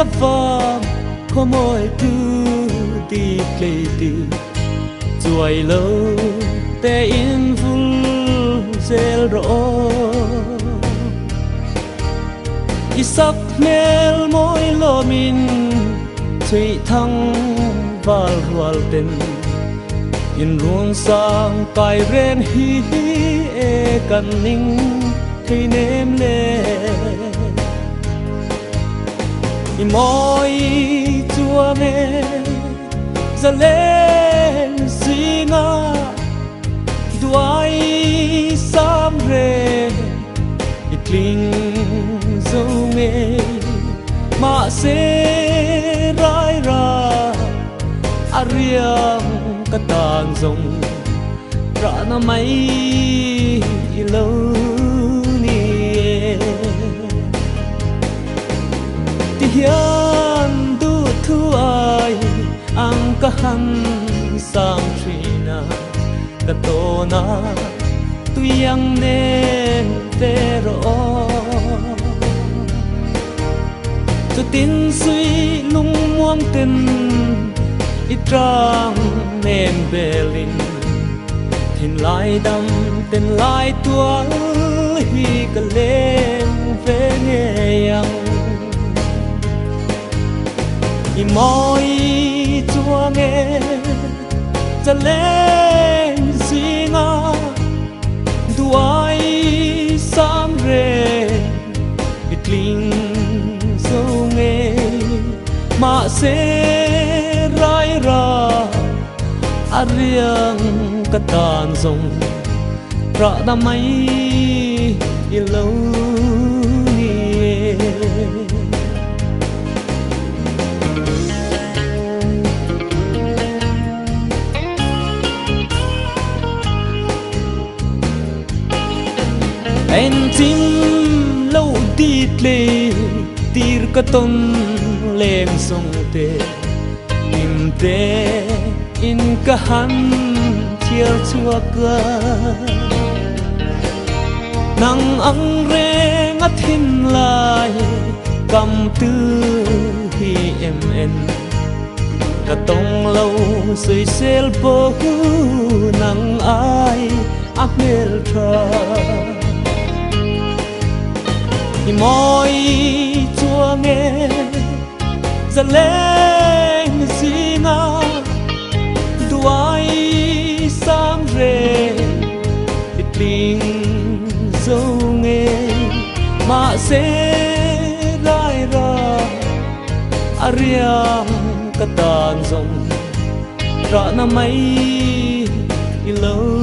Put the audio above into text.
la vang có môi tu ti plei ti chuai lo te in vul zel ro isak mel moi lo min chui thăng val rual ten in ruang sang kai ren hi e kan ning thei nem le i moi chua me za lên singa duai sam re i kling zo me ma se rai ra ariam ka tan zong ra na mai i lo ni ti hian du thu ai ang ka han sang trina ka to na tu yang nen te ro tu tin suy lung muang tin i trang nem belin thin lai dam ten lai tua hi ka lem ve nghe yang i moi chua nghe cha lên singa duai sam re i kling zo nghe ma se rai ra ariang ka tan zong ra da mai i lo ni en tim lâu đi lê tir ka ton lem song te im te in ka han chiel chua ka nang ang re nga thin lai kam tư hi em en ka tong lâu soi sel bo nang ai apel tha i moi chua nghe za lên singa duai sam re i kling zo nghe ma se lai ra ariam ka tan zong ra na mai i lo